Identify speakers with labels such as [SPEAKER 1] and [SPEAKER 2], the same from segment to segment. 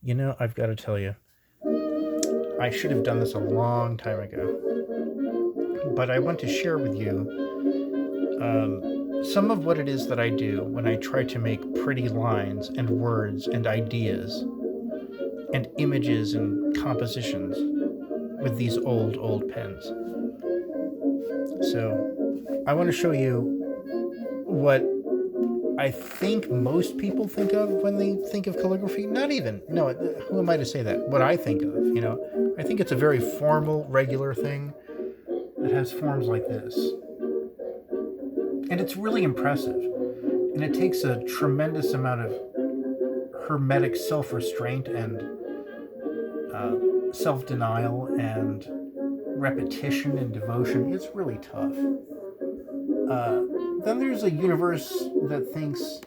[SPEAKER 1] You know, I've got to tell you, I should have done this a long time ago, but I want to share with you some of what it is that I do when I try to make pretty lines and words and ideas and images and compositions with these old pens. So, I want to show you what I think most people think of when they think of calligraphy. Not even, no, who am I to say that? What I think of, you know. I think it's a very formal, regular thing that has forms like this. And it's really impressive. And it takes a tremendous amount of hermetic self restraint and self denial and repetition and devotion. It's really tough. Then there's a universe that thinks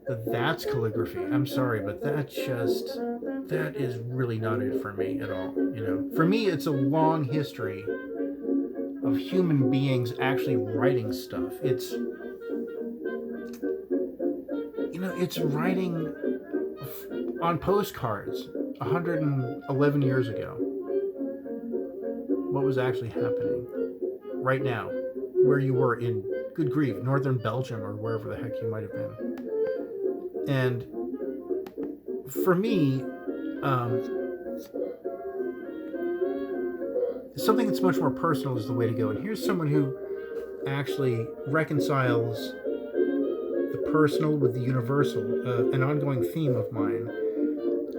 [SPEAKER 1] that that's calligraphy. I'm sorry, but that is really not it for me at all. You know, for me, it's a long history of human beings actually writing stuff. It's writing on postcards 111 years ago. What was actually happening right now, where you were in, good grief, northern Belgium or wherever the heck you might have been. And for me, something that's much more personal is the way to go. And here's someone who actually reconciles the personal with the universal, an ongoing theme of mine.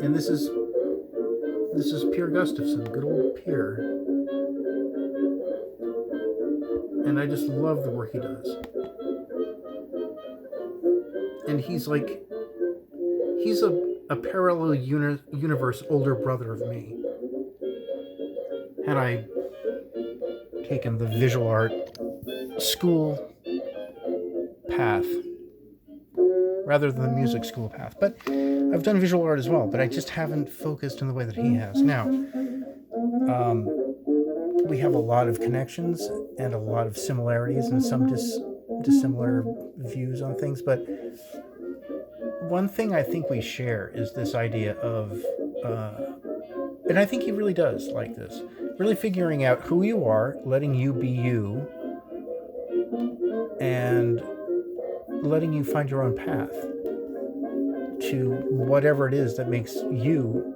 [SPEAKER 1] And this is Pier Gustavsson, good old Pier. And I just love the work he does. And he's a parallel universe older brother of me. Had I taken the visual art school path rather than the music school path. But I've done visual art as well, but I just haven't focused in the way that he has. Now, we have a lot of connections and a lot of similarities and some dissimilar views on things, but one thing I think we share is this idea of, and I think he really does like this, really figuring out who you are, letting you be you, and letting you find your own path to whatever it is that makes you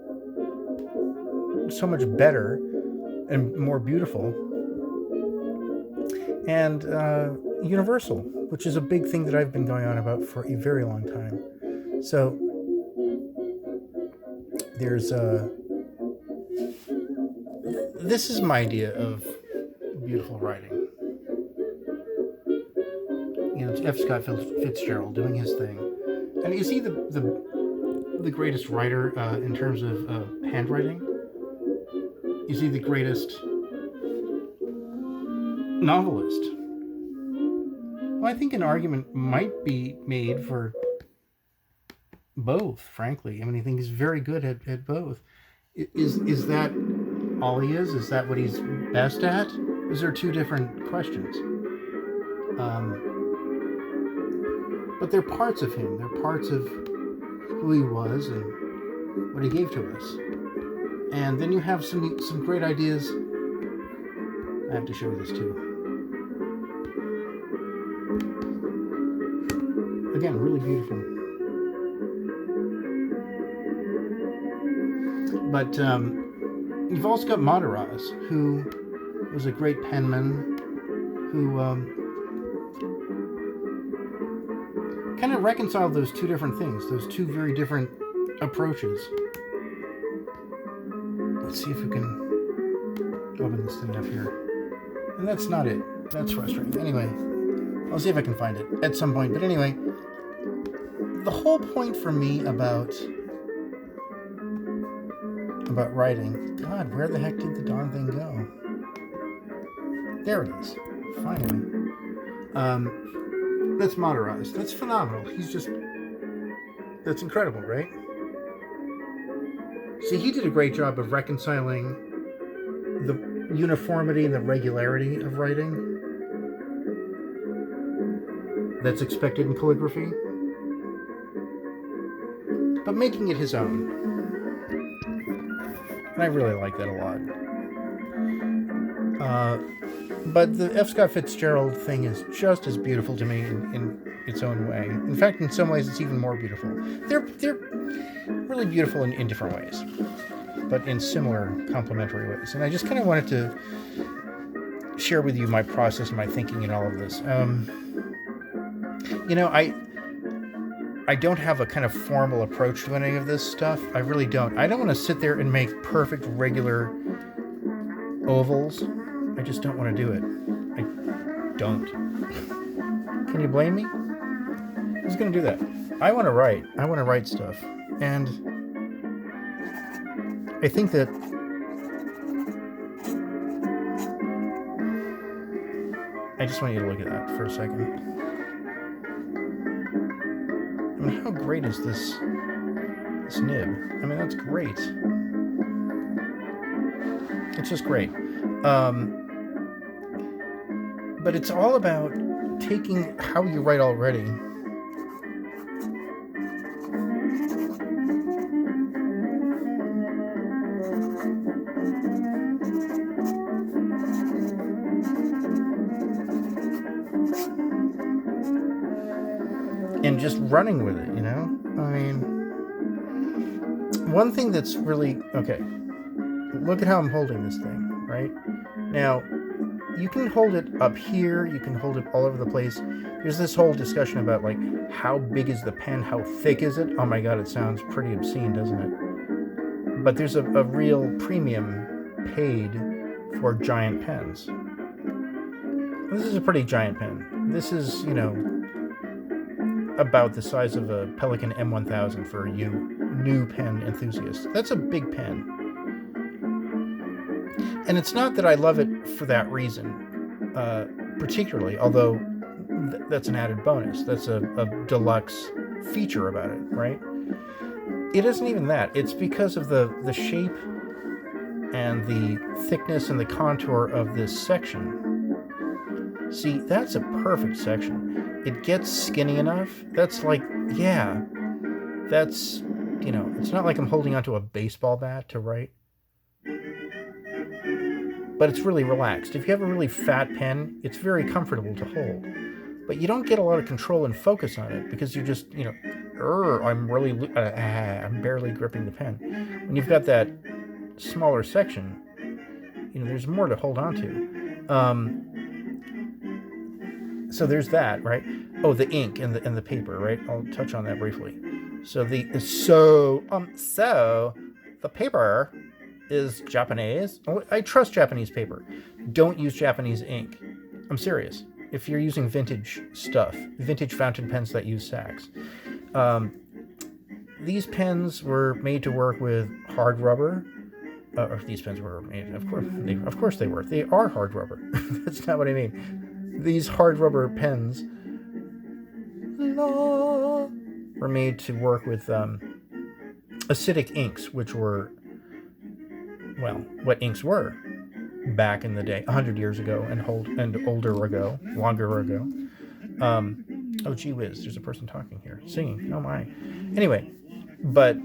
[SPEAKER 1] so much better and more beautiful and universal, which is a big thing that I've been going on about for a very long time. So there's this is my idea of beautiful writing. You know, it's F. Scott Fitzgerald doing his thing. And is he the greatest writer in terms of handwriting? Is he the greatest novelist? Well, I think an argument might be made for both, frankly. I mean, I think he's very good at both. Is that all he is? Is that what he's best at? Those are two different questions. But they're parts of him. They're parts of who he was and what he gave to us. And then you have some great ideas. I have to show you this too. Again, really beautiful. But you've also got Madaraz, who was a great penman, who kind of reconciled those two different things, those two very different approaches. Let's see if we can open this thing up here. And that's not it. That's frustrating. Anyway, I'll see if I can find it at some point. But anyway, the whole point for me about writing, God, where the heck did the darn thing go? There it is. Finally. That's Madaraz. That's phenomenal. That's incredible, right? See, he did a great job of reconciling the uniformity and the regularity of writing that's expected in calligraphy, but making it his own. And I really like that a lot. But the F. Scott Fitzgerald thing is just as beautiful to me in its own way. In fact, in some ways, it's even more beautiful. They're really beautiful in different ways, but in similar complementary ways. And I just kind of wanted to share with you my process and my thinking in all of this. I don't have a kind of formal approach to any of this stuff. I really don't. I don't want to sit there and make perfect, regular ovals. I just don't want to do it. I don't. Can you blame me? Who's going to do that? I want to write. I want to write stuff. And I think that I just want you to look at that for a second. I mean, how great is this nib? I mean, that's great. It's just great. But it's all about taking how you write already and just running with it, you know? I mean, one thing that's really... Okay, look at how I'm holding this thing, right? Now, you can hold it up here, you can hold it all over the place. There's this whole discussion about, like, how big is the pen, how thick is it? Oh my god, it sounds pretty obscene, doesn't it? But there's a real premium paid for giant pens. This is a pretty giant pen. This is, you know, about the size of a Pelikan M1000 for you new pen enthusiasts. That's a big pen. And it's not that I love it for that reason, particularly, although that's an added bonus. That's a deluxe feature about it, right? It isn't even that. It's because of the shape and the thickness and the contour of this section. See, that's a perfect section. It gets skinny enough. That's like, yeah, that's, you know, it's not like I'm holding onto a baseball bat to write. But it's really relaxed. If you have a really fat pen, it's very comfortable to hold. But you don't get a lot of control and focus on it because you're just, you know, I'm barely gripping the pen. When you've got that smaller section, you know, there's more to hold on to. So there's that, right? Oh, the ink and the paper, right? I'll touch on that briefly. So the paper is Japanese. I trust Japanese paper. Don't use Japanese ink. I'm serious. If you're using vintage stuff, vintage fountain pens that use sacks, these pens were made to work with hard rubber. These pens were made, of course they were. They are hard rubber. That's not what I mean. These hard rubber pens were made to work with acidic inks, which were, well, what inks were back in the day, 100 years ago and older ago, longer ago. Oh, gee whiz, there's a person talking here, singing. Oh my. Anyway, but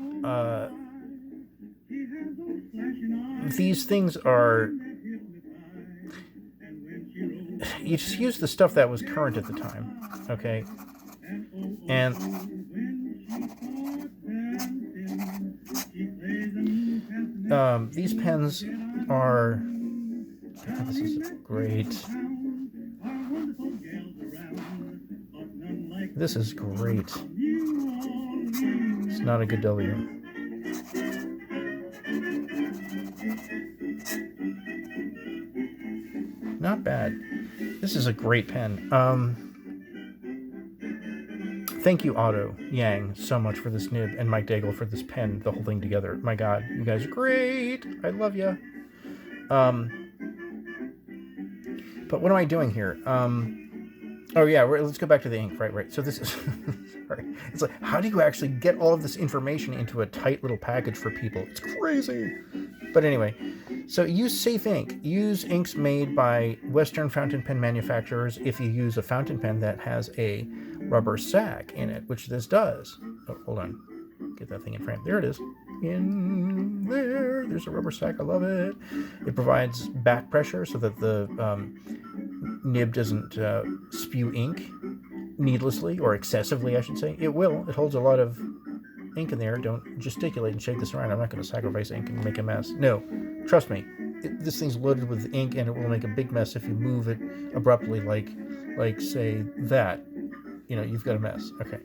[SPEAKER 1] these things are, you just use the stuff that was current at the time, okay? And these pens are, God, this is great. This is great. It's not a good W. Not bad. This is a great pen. Thank you, Otto Yang, so much for this nib, and Mike Daigle for this pen, the whole thing together. My God, you guys are great. I love you. But what am I doing here? Oh yeah, let's go back to the ink. Right. So this is, sorry. It's like, how do you actually get all of this information into a tight little package for people? It's crazy. But anyway, so use safe ink. Use inks made by Western fountain pen manufacturers if you use a fountain pen that has a rubber sac in it, which this does. Oh, hold on. get that thing in frame. There it is. In there. There's a rubber sack. I love it. It provides back pressure so that the nib doesn't spew ink needlessly or excessively, I should say. It will. It holds a lot of ink in there. Don't gesticulate and shake this around. I'm not going to sacrifice ink and make a mess. No, trust me. This thing's loaded with ink, and it will make a big mess if you move it abruptly, like say that. You know, you've got a mess. Okay,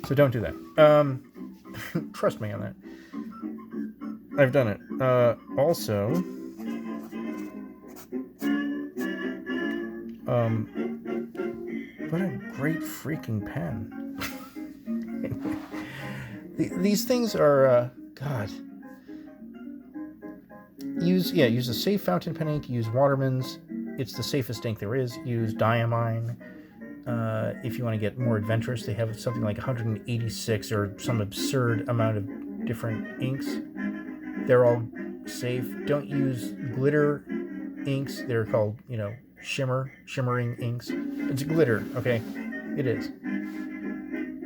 [SPEAKER 1] so don't do that. Trust me on that. I've done it. Also, what a great freaking pen. These things are, God. Use a safe fountain pen ink. Use Waterman's. It's the safest ink there is. Use Diamine. If you want to get more adventurous, they have something like 186 or some absurd amount of different inks. They're all safe. Don't use glitter inks. They're called, shimmering inks. It's glitter, okay? It is.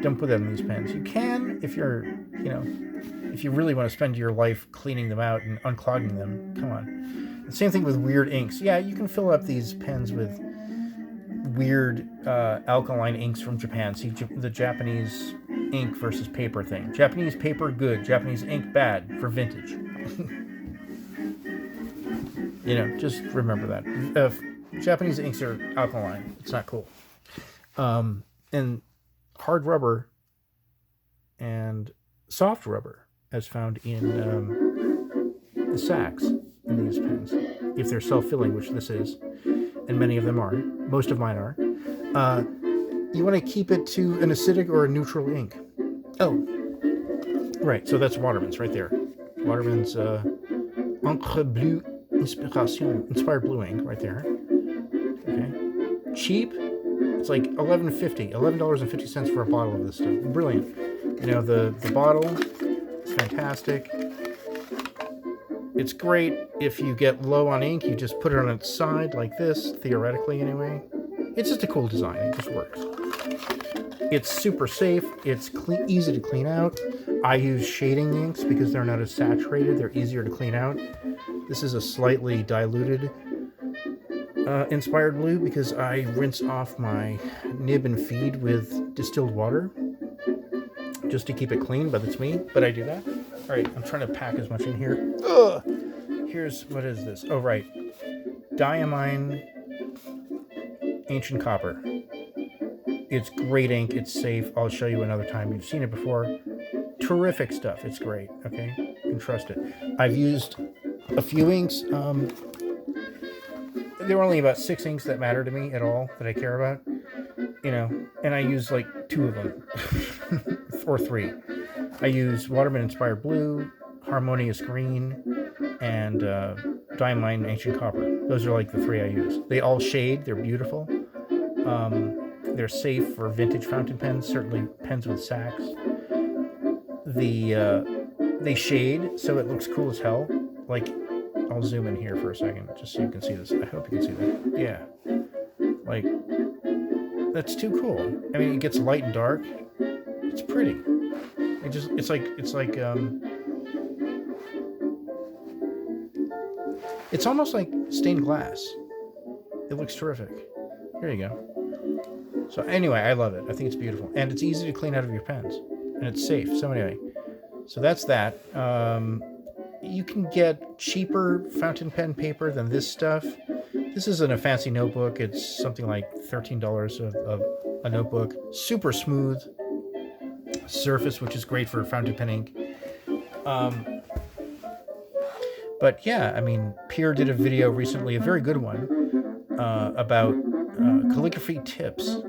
[SPEAKER 1] Don't put that in these pens. You can if you're, if you really want to spend your life cleaning them out and unclogging them. Come on. The same thing with weird inks. Yeah, you can fill up these pens with weird alkaline inks from Japan. See the Japanese ink versus paper thing. Japanese paper, good. Japanese ink, bad for vintage. Just remember that. Japanese inks are alkaline. It's not cool. And hard rubber and soft rubber, as found in the sacks in these pens, if they're self-filling, which this is, and many of them are. Most of mine are. You want to keep it to an acidic or a neutral ink. Oh, right. So that's Waterman's right there. Waterman's Encre Bleu Inspired Blue ink right there. Okay. Cheap. It's like $11.50 for a bottle of this stuff. Brilliant. The bottle is fantastic. It's great if you get low on ink. You just put it on its side like this, theoretically anyway. It's just a cool design. It just works. It's super safe. It's easy to clean out. I use shading inks because they're not as saturated. They're easier to clean out. This is a slightly diluted inspired blue because I rinse off my nib and feed with distilled water just to keep it clean, but it's me. But I do that. All right, I'm trying to pack as much in here. Ugh. Here's, what is this? Oh, right. Diamine Ancient Copper. It's great ink. It's safe. I'll show you another time. You've seen it before. Terrific stuff. It's great. Okay? You can trust it. I've used a few inks. There are only about 6 inks that matter to me at all, that I care about. And I use like 2 of them. Or 3. I use Waterman Inspired Blue, Harmonious Green, and Diamine Ancient Copper. Those are like the 3 I use. They all shade. They're beautiful. They're safe for vintage fountain pens, certainly pens with sacks. They shade, so it looks cool as hell. Like, I'll zoom in here for a second, just so you can see this. I hope you can see that. Yeah. Like, that's too cool. I mean, it gets light and dark. It's pretty. It's like it's almost like stained glass. It looks terrific. Here you go. So anyway, I love it. I think it's beautiful. And it's easy to clean out of your pens. And it's safe. So anyway, so that's that. You can get cheaper fountain pen paper than this stuff. This isn't a fancy notebook. It's something like $13 of a notebook. Super smooth surface, which is great for fountain pen ink. But yeah, I mean, Pier did a video recently, a very good one, about calligraphy tips.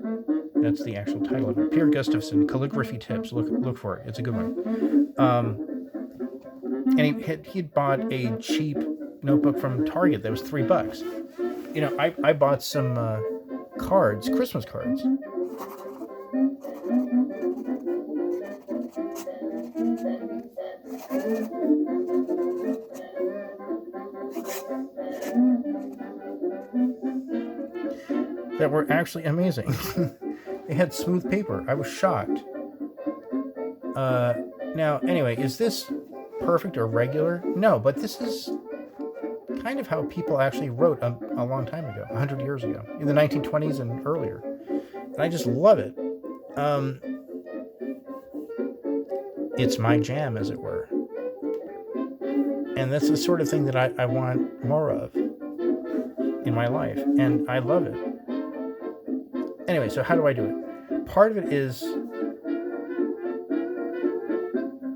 [SPEAKER 1] That's the actual title of it. Pier Gustavsson, Calligraphy Tips. Look for it. It's a good one. And he'd bought a cheap notebook from Target that was $3. I bought some cards, Christmas cards. That were actually amazing. They had smooth paper. I was shocked. Now, anyway, is this perfect or regular? No, but this is kind of how people actually wrote a long time ago, 100 years ago, in the 1920s and earlier. And I just love it. It's my jam, as it were. And that's the sort of thing that I want more of in my life. And I love it. Anyway, so how do I do it? Part of it is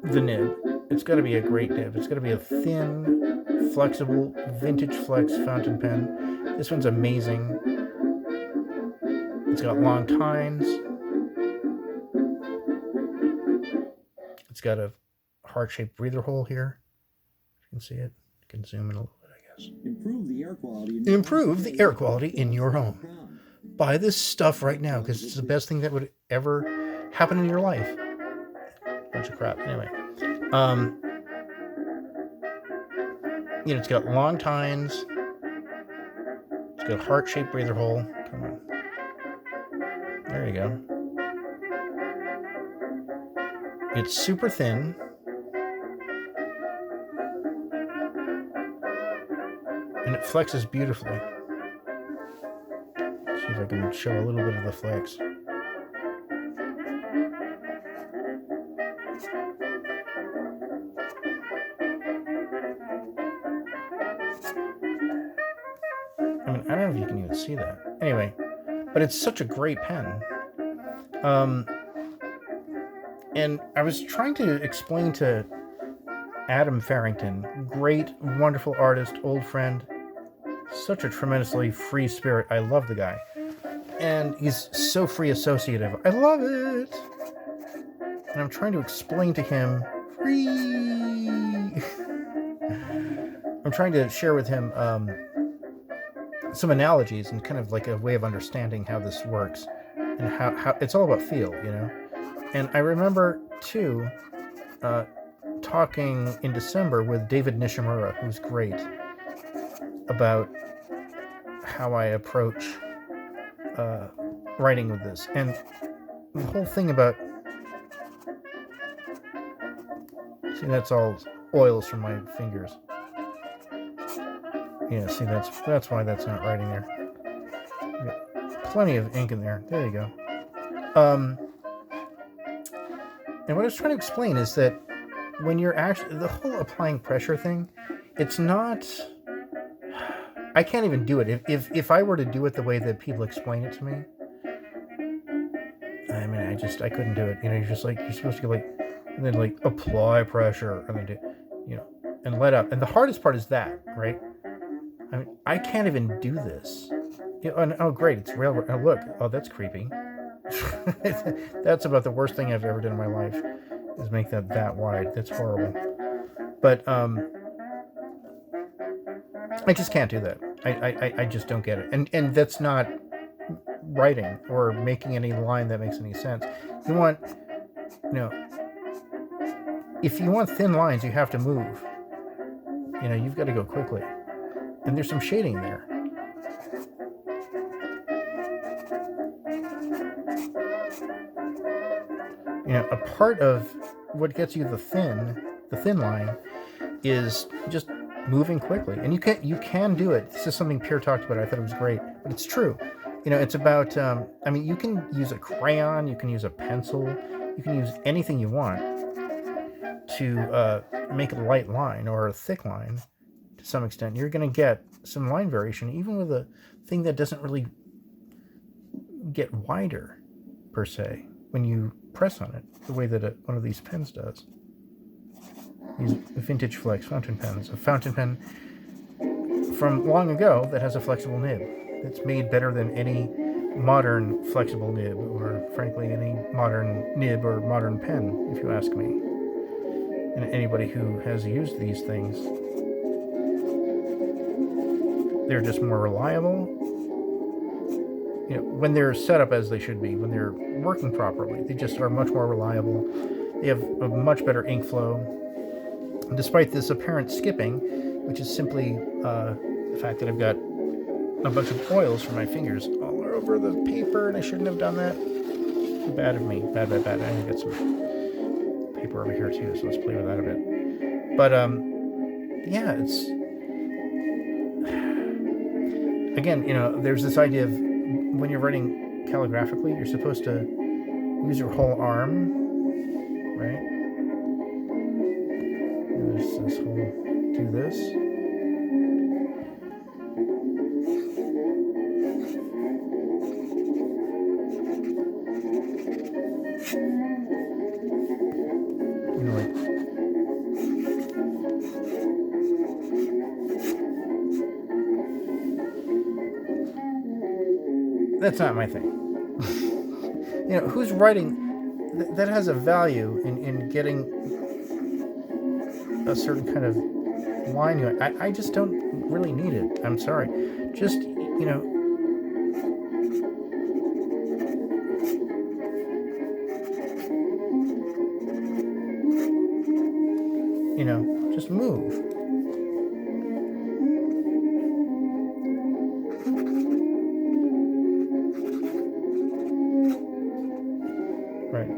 [SPEAKER 1] the nib. It's got to be a great nib. It's got to be a thin, flexible, vintage flex fountain pen. This one's amazing. It's got long tines. It's got a heart-shaped breather hole here. You can see it. You can zoom in a little bit, I guess. Improve the air quality in your home. Buy this stuff right now because it's the best thing that would ever happen in your life. Bunch of crap. Anyway. It's got long tines. It's got a heart-shaped breather hole. Come on. There you go. It's super thin. And it flexes beautifully. Let's see if I can show a little bit of the flex. I mean, I don't know if you can even see that. Anyway, but it's such a great pen. And I was trying to explain to Adam Farrington, great, wonderful artist, old friend, such a tremendously free spirit. I love the guy. And he's so free associative. I love it. And I'm trying to explain to him, free. I'm trying to share with him some analogies and kind of like a way of understanding how this works and how it's all about feel, And I remember, too, talking in December with David Nishimura, who's great, about how I approach writing with this. And the whole thing about... See, that's all oils from my fingers. Yeah, see, that's why that's not writing there. Plenty of ink in there. There you go. And what I was trying to explain is that when you're actually... The whole applying pressure thing, it's not... I can't even do it. If I were to do it the way that people explain it to me, I mean, I couldn't do it. You're just like, you're supposed to go like, and then like apply pressure, and then do, and let up. And the hardest part is that, right? I mean, I can't even do this. Oh, great, it's railroad. Oh, look. Oh, that's creepy. That's about the worst thing I've ever done in my life, is make that wide. That's horrible. But I just can't do that. I just don't get it. And that's not writing or making any line that makes any sense. You want, if you want thin lines, you have to move. You've got to go quickly. And there's some shading there. A part of what gets you the thin line is just moving quickly. And you can do it. This is something Pier talked about. I thought it was great, but it's true. It's about, you can use a crayon, you can use a pencil, you can use anything you want to make a light line or a thick line to some extent. You're going to get some line variation, even with a thing that doesn't really get wider, per se, when you press on it, the way that one of these pens does. These vintage flex fountain pens. A fountain pen from long ago that has a flexible nib. It's made better than any modern flexible nib, or frankly any modern nib or modern pen, if you ask me. And anybody who has used these things, they're just more reliable. When they're set up as they should be, when they're working properly, they just are much more reliable. They have a much better ink flow. Despite this apparent skipping, which is simply the fact that I've got a bunch of oils from my fingers all over the paper, and I shouldn't have done that. Bad of me. Bad. I need to get some paper over here too, so let's play with that a bit. But yeah, it's again, there's this idea of when you're writing calligraphically, you're supposed to use your whole arm, right? There's this whole do this. That's not my thing. Who's writing that has a value in getting a certain kind of line. I just don't really need it. I'm sorry. Just, just move. Right.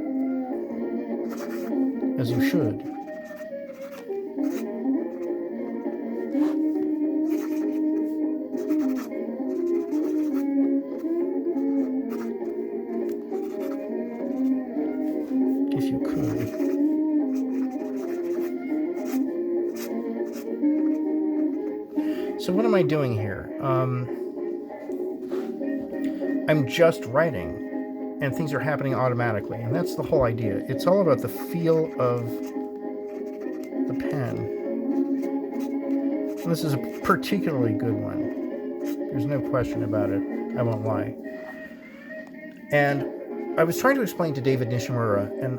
[SPEAKER 1] As you should. If you could. So what am I doing here? I'm just writing. And things are happening automatically. And that's the whole idea. It's all about the feel of the pen. And this is a particularly good one. There's no question about it. I won't lie. And I was trying to explain to David Nishimura and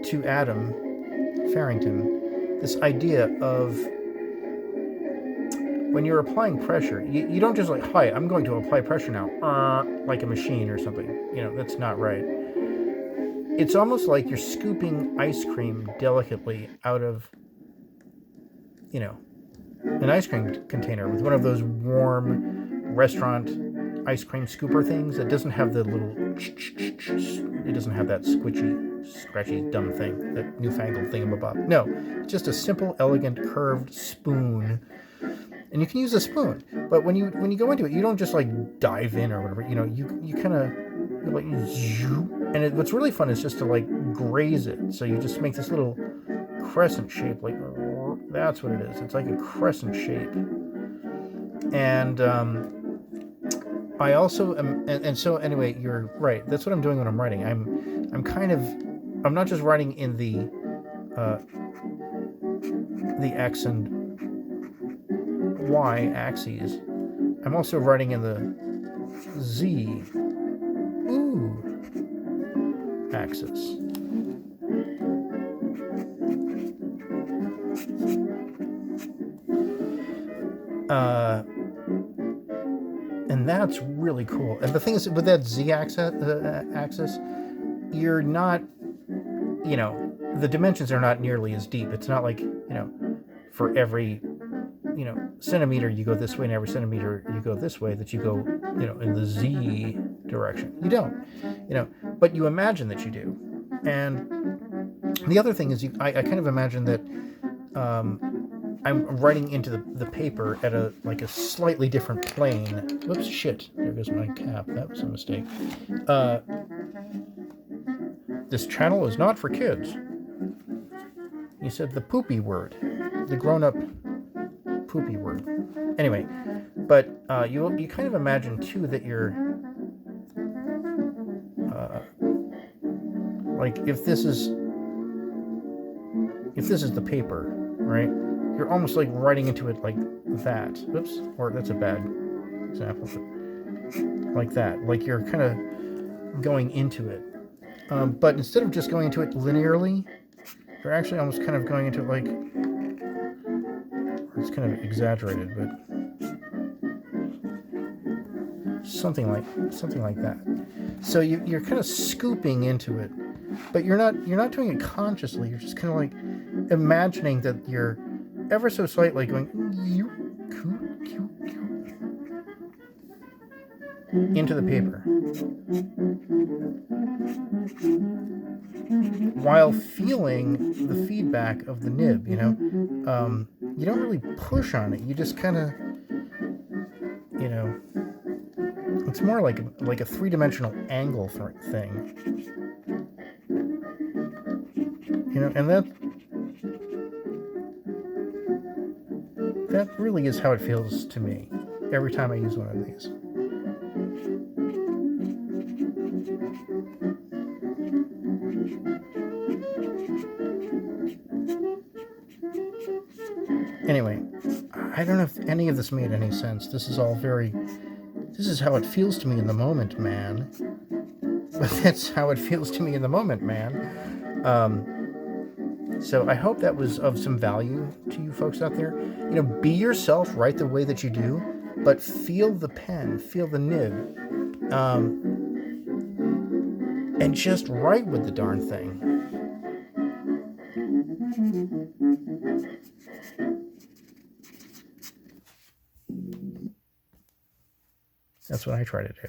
[SPEAKER 1] to Adam Farrington this idea of when you're applying pressure, you don't just like, hi, I'm going to apply pressure now, like a machine or something. That's not right. It's almost like you're scooping ice cream delicately out of, an ice cream container with one of those warm restaurant ice cream scooper things that doesn't have the little, it doesn't have that squishy, scratchy, dumb thing, that newfangled thingamabob. No, it's just a simple, elegant, curved spoon. And you can use a spoon, but when you go into it, you don't just like dive in or whatever. You kind of like, and what's really fun is just to like graze it. So you just make this little crescent shape, like that's what it is. It's like a crescent shape. And I also am, and so anyway, you're right. That's what I'm doing when I'm writing. I'm not just writing in the X and Y axes. I'm also writing in the Z axis. And that's really cool. And the thing is, with that Z axis, you're not, the dimensions are not nearly as deep. It's not like, for every centimeter you go this way and every centimeter you go this way, that you go, in the Z direction. You don't, but you imagine that you do. And the other thing is I kind of imagine that I'm writing into the paper at a slightly different plane. Whoops, shit. There goes my cap. That was a mistake. This channel is not for kids. You said the poopy word. The grown-up poopy word. Anyway, but you kind of imagine too that you're like if this is the paper, right? You're almost like writing into it like that. Oops, or that's a bad example. But like that, like you're kind of going into it. But instead of just going into it linearly, you're actually almost kind of going into it like, it's kind of exaggerated, but something like that. So you're kind of scooping into it, but you're not doing it consciously. You're just kind of like imagining that you're ever so slightly going, into the paper while feeling the feedback of the nib, you know. You don't really push on it. You just kind of, you know, it's more like a three-dimensional angle thing, you know, and that really is how it feels to me every time I use one of these. Anyway, I don't know if any of this made any sense. This is how it feels to me in the moment, man. But that's how it feels to me in the moment, man. So I hope that was of some value to you folks out there. You know, be yourself, write the way that you do, but feel the pen, feel the nib, and just write with the darn thing. That's what I try to do.